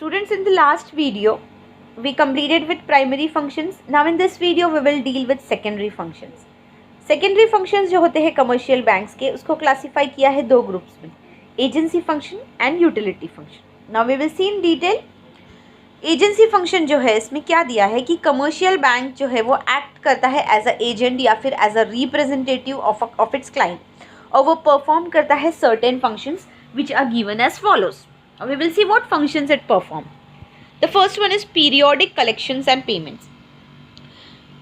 Students, in the last video, we completed with primary functions. Now in this video, we will deal with secondary functions. Secondary functions जो होते हैं commercial banks के, उसको classify किया है दो groups में, agency function and utility function. Now we will see in detail. Agency function जो है इसमें क्या दिया है कि कमर्शियल बैंक जो है वो एक्ट करता है एज अ एजेंट या फिर as a representative of its client और वो परफॉर्म करता है certain functions which are given as follows. We will see what functions it perform. The first one is periodic collections and payments.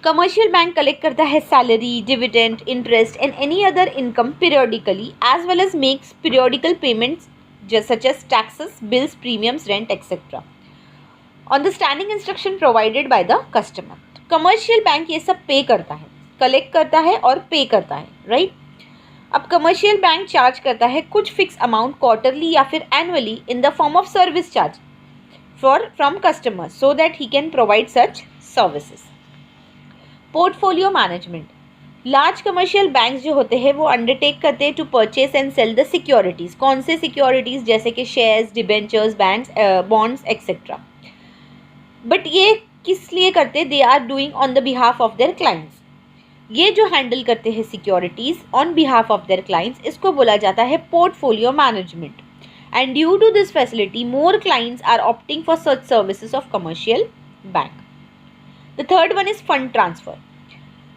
Commercial bank collect करता है salary, dividend, interest and any other income periodically as well as makes periodical payments such as taxes, bills, premiums, rent etcetera on the standing instruction provided by the customer. Commercial bank ये सब पे करता है, collect करता है और पे करता है, राइट. अब कमर्शियल बैंक चार्ज करता है कुछ फिक्स अमाउंट क्वार्टरली या फिर annually in the form of service charge from customer so that he can provide such services. Portfolio management. Large commercial banks जो होते हैं वो अंडरटेक करते हैं to purchase and sell the securities. कौन से सिक्योरिटीज़? जैसे कि shares, debentures, bonds etcetera. But ये किस लिए करते? They are doing on the behalf of their clients. ये जो हैंडल करते हैं securities on behalf of their clients, इसको बोला जाता है portfolio management. And due to this facility more clients are opting for such services of commercial bank. The third one is fund transfer.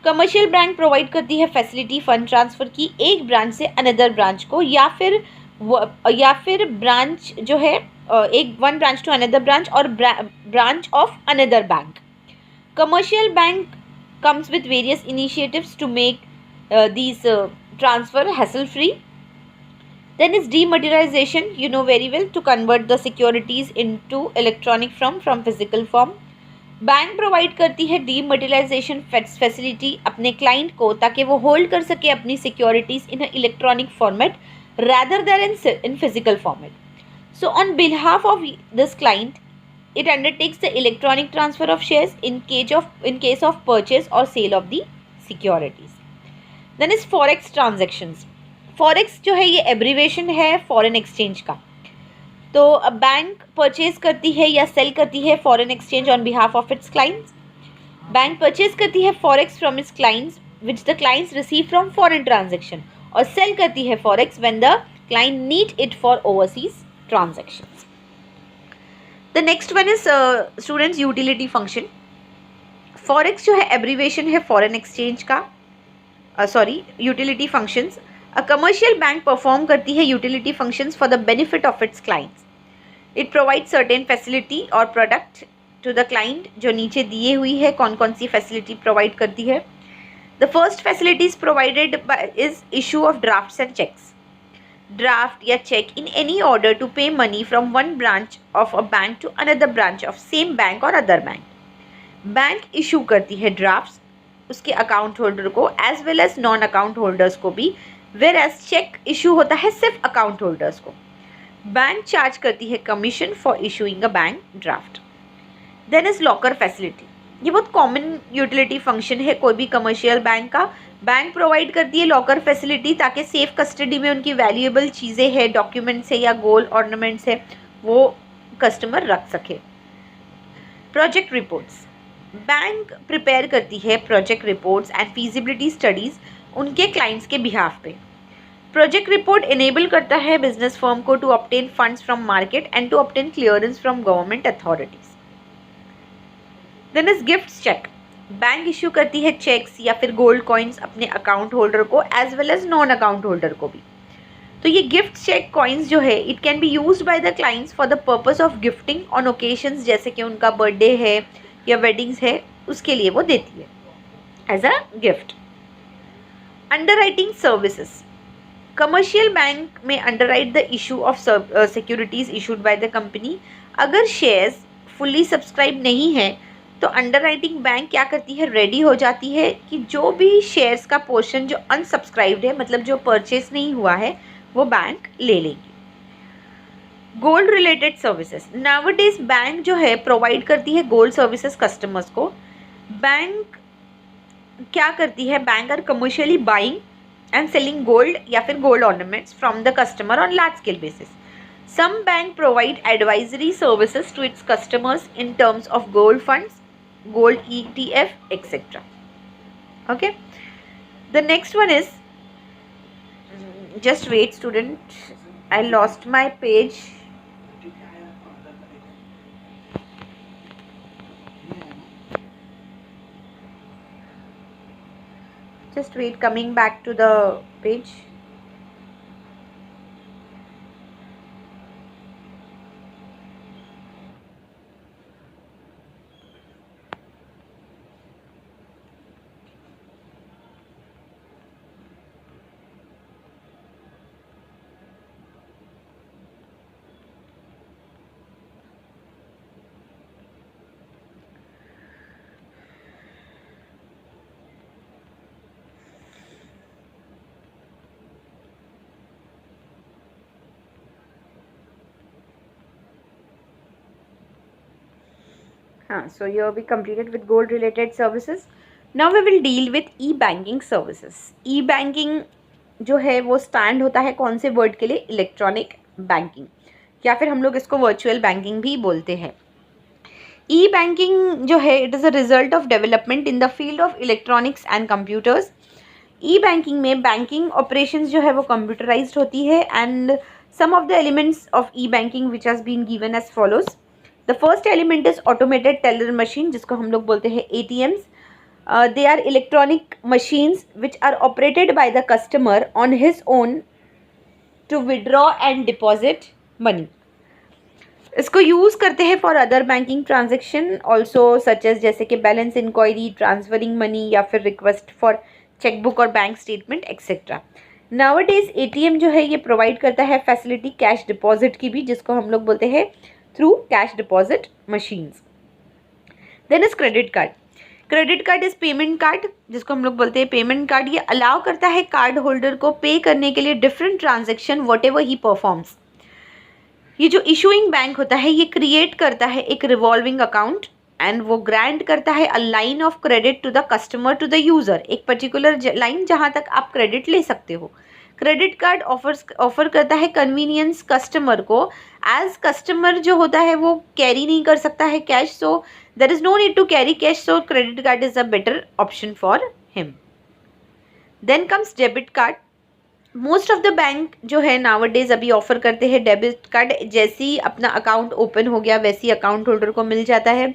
Commercial bank provide करती है facility fund transfer की एक branch से another branch को या फिर branch जो है एक one branch to another branch और branch of another bank. Commercial bank comes with various initiatives to make these transfer hassle free. Then is dematerialization, you know very well, to convert the securities into electronic from physical form. Bank provide करती है dematerialisation facility अपने client को ताकि वो hold कर सके अपनी securities in electronic format rather than in physical format. So on behalf of this client, it undertakes the electronic transfer of shares in case of purchase or sale of the securities. Then is forex transactions. Forex जो है ये abbreviation है foreign exchange का. तो bank purchase करती है या cell करती है foreign exchange on behalf of its clients. Bank purchase करती है forex from its clients which the clients receive from foreign transaction और सेल करती है forex when the client need it for overseas transactions. The next one is students utility function. Forex जो है abbreviation है foreign exchange का, utility functions. A commercial bank perform करती है utility functions for the benefit of its clients. It provide certain facility और product to the client जो नीचे दिए हुई है कौन कौन सी फैसिलिटी प्रोवाइड करती है. The first facilities provided is issue of drafts and cheques. Draft या cheque in any order to pay money from one branch of a bank to another branch of same bank और other bank. Bank issue करती है drafts उसके account holder को as well as non account holders को भी, whereas cheque issue होता है सिर्फ अकाउंट होल्डर्स को. बैंक चार्ज करती है commission for issuing a bank draft. Then is locker facility. ये बहुत कॉमन यूटिलिटी फंक्शन है कोई भी कमर्शियल बैंक का. बैंक प्रोवाइड करती है लॉकर फैसिलिटी ताकि सेफ कस्टडी में उनकी वैल्यूएबल चीज़ें हैं, डॉक्यूमेंट्स है या गोल्ड ऑर्नामेंट्स है, वो कस्टमर रख सके. Project reports. बैंक प्रिपेयर करती है project reports and feasibility studies उनके क्लाइंट्स के बिहाफ पे. प्रोजेक्ट रिपोर्ट इनेबल करता है बिजनेस फर्म को to obtain funds from market and to obtain clearance from government authorities. Then is gifts cheque. Bank issue करती है चेक्स या फिर गोल्ड कॉइन्स अपने अकाउंट होल्डर को as well as non account holder को भी. तो ये गिफ्ट चेक कॉइन्स जो है it can be used by the clients for the purpose of gifting on occasions, जैसे कि उनका बर्थडे है या वेडिंग्स है उसके लिए वो देती है as a gift. Underwriting services. Commercial bank में underwrite the issue of securities issued by the company. अगर शेयर्स फुल्ली सब्सक्राइब नहीं है तो अंडरराइटिंग बैंक क्या करती है, रेडी हो जाती है कि जो भी शेयर्स का पोर्शन जो अनसब्सक्राइब्ड है, मतलब जो परचेज नहीं हुआ है, वो बैंक ले लेगी. Gold related services. Nowadays bank जो है प्रोवाइड करती है गोल्ड सर्विसेज कस्टमर्स को. बैंक क्या करती है, bank are commercially buying and selling gold या फिर gold ornaments from the customer on large scale basis. Some bank provide advisory services to its customers in terms of gold funds, gold ETF, etc. Okay. The next one is, just wait student, I lost my page. Just wait, coming back to the page. So here we completed with gold related services. Now we will deal with e-banking services. E-banking जो है वो stand होता है कौन से word के लिए? Electronic banking, या फिर हम लोग इसको वर्चुअल बैंकिंग भी बोलते हैं। ई बैंकिंग जो है it is a result of development in the field of electronics and computers. E banking में बैंकिंग ऑपरेशंस जो है वो कंप्यूटराइज्ड होती है and some of the elements of e banking which has been given as follows. The first element is automated teller machine, जिसको हम लोग बोलते हैं ATMs. They are electronic machines which are operated by the customer on his own to withdraw and deposit money. इसको use करते हैं for other banking transaction also such as जैसे कि बैलेंस इंक्वायरी, ट्रांसफरिंग मनी या फिर request for chequebook और bank statement etcetera. Nowadays ATM जो है ये प्रोवाइड करता है फैसिलिटी कैश डिपॉजिट की भी, जिसको हम लोग बोलते हैं through cash deposit machines. Then is credit card. Credit card is payment card, जिसको हम लोग बोलते हैं पेमेंट कार्ड। ये अलाउ करता है कार्ड होल्डर को पे करने के लिए different transaction what ever he performs. ये जो इशूइंग बैंक होता है ये क्रिएट करता है एक रिवॉल्विंग अकाउंट एंड वो ग्रांट करता है a line of credit to the customer to the user, एक पर्टिकुलर लाइन जहाँ तक आप क्रेडिट ले सकते हो। क्रेडिट कार्ड ऑफर करता है कन्वीनियंस कस्टमर को, एज कस्टमर जो होता है वो कैरी नहीं कर सकता है cash, so there is no need to carry cash, so credit card is a better option for him. Then comes debit card. Most of the bank जो है नाउअडेज अभी ऑफर करते हैं डेबिट कार्ड। जैसे ही अपना अकाउंट ओपन हो गया वैसे ही अकाउंट होल्डर को मिल जाता है।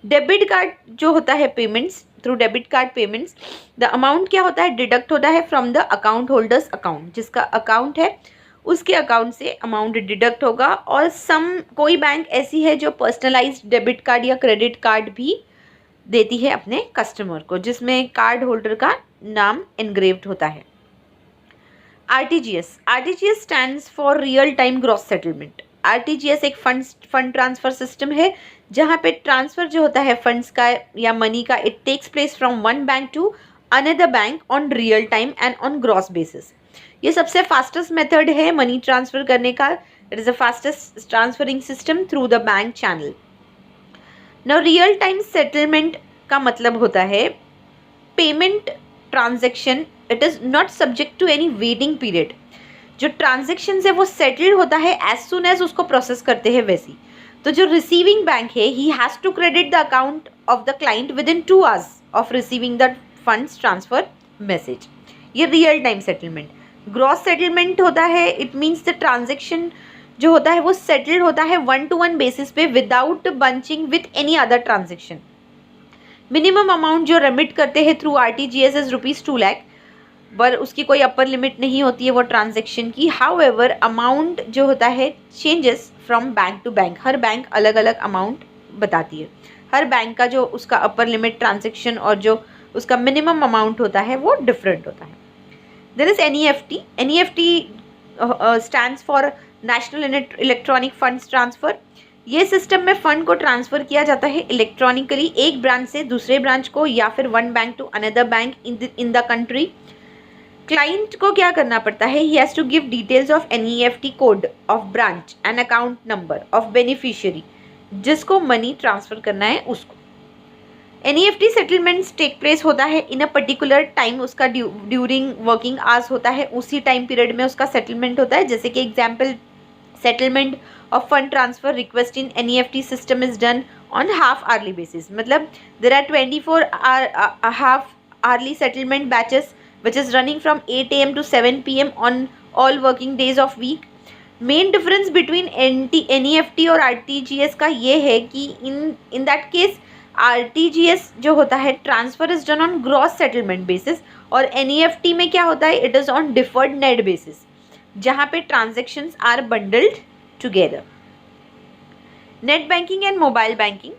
डेबिट कार्ड जो होता है payments, through debit card payments the amount क्या होता है? डिडक्ट होता है from the account holders account, जिसका अकाउंट है उसके अकाउंट से अमाउंट डिडक्ट होगा। और कोई बैंक ऐसी है जो पर्सनलाइज्ड डेबिट कार्ड या क्रेडिट कार्ड भी देती है अपने कस्टमर को, जिसमें कार्ड होल्डर का नाम एनग्रेव्ड होता है। RTGS stands for real time gross settlement. RTGS एक फंड ट्रांसफ़र सिस्टम है जहाँ पे ट्रांसफ़र जो होता है फंड्स का या मनी का, it takes place from one bank to another bank on real time and on gross basis. ये सबसे फास्टेस्ट मेथड है मनी ट्रांसफ़र करने का। It is the fastest transferring system through the bank channel. Now real time settlement का मतलब होता है payment transaction, it is not subject to any waiting period. जो ट्रांजेक्शन है वो सेटल्ड होता है एज सुन एज उसको प्रोसेस करते हैं वैसी। तो जो रिसीविंग बैंक है he has to credit the account of the client within 2 hours of receiving the funds transfer message. ये real time settlement. Gross settlement होता है, इट मीन्स द ट्रांजेक्शन जो होता है वो सेटल्ड होता है 1-to-1 बेसिस पे without bunching with any other transaction. Minimum amount जो रेमिट करते हैं थ्रू आरटीजीएस इज ₹2 लाख, पर उसकी कोई अपर लिमिट नहीं होती है वो ट्रांजेक्शन की। हाउएवर अमाउंट जो होता है changes from bank to bank, हर बैंक अलग अलग अमाउंट बताती है। हर बैंक का जो उसका अपर लिमिट ट्रांजेक्शन और जो उसका मिनिमम अमाउंट होता है वो डिफरेंट होता है। There is NEFT. NEFT stands for national electronic funds transfer. ये सिस्टम में फ़ंड को ट्रांसफ़र किया जाता है इलेक्ट्रॉनिकली एक ब्रांच से दूसरे ब्रांच को या फिर one bank to another bank in the country. Client को क्या करना पड़ता है? He has to give details of NEFT code of branch and account number of beneficiary, जिसको मनी ट्रांसफ़र करना है उसको। एनईएफटी सेटलमेंट्स टेक प्लेस होता है इन अ पर्टिकुलर टाइम, उसका ड्यूरिंग वर्किंग आवर्स होता है, उसी टाइम पीरियड में उसका सेटलमेंट होता है। जैसे कि example Settlement of fund transfer request in NEFT system is done on half hourly basis. मतलब there are 24 hour half hourly settlement batches which is running from 8 AM to 7 PM on all working days of week. Main difference between NEFT और RTGS का ये है कि in that case RTGS जो होता है transfer is done on gross settlement basis, और NEFT में क्या होता है, it is on deferred net basis, जहाँ पे transactions are bundled together. Net banking and mobile banking.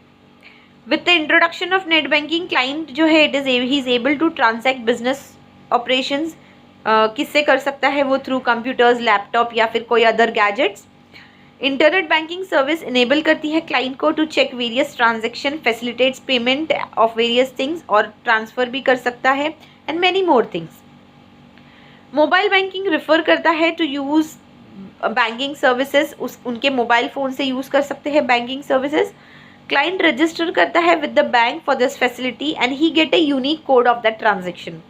With the introduction of net banking, client जो है he is able to transact business operations किससे कर सकता है वो, थ्रू कंप्यूटर्स, लैपटॉप या फिर कोई other gadgets. Internet banking service enable करती है क्लाइंट को to check various transaction, facilitates payment of various things, और ट्रांसफ़र भी कर सकता है, and many more things. Mobile banking refer करता है टू यूज़ बैंकिंग सर्विसेज, उनके मोबाइल फ़ोन से यूज़ कर सकते हैं बैंकिंग सर्विसेज. क्लाइंट रजिस्टर करता है with the bank for this facility and he get a unique code of that transaction.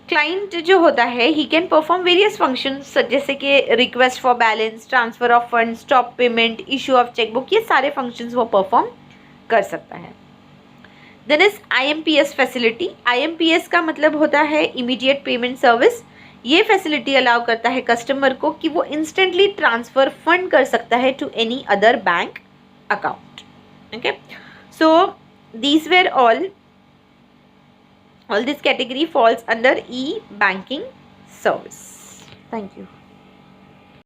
Client जो होता है he can perform various functions जैसे कि request for balance, transfer of fund, stop payment, issue of chequebook, ये सारे functions वो perform कर सकता है. Then is IMPS facility. IMPS का मतलब होता है इमीडिएट पेमेंट सर्विस. ये फैसिलिटी अलाउ करता है कस्टमर को कि वो इंस्टेंटली ट्रांसफ़र फंड कर सकता है to any other bank account. Okay, so these were all this category falls under e-banking service. Thank you.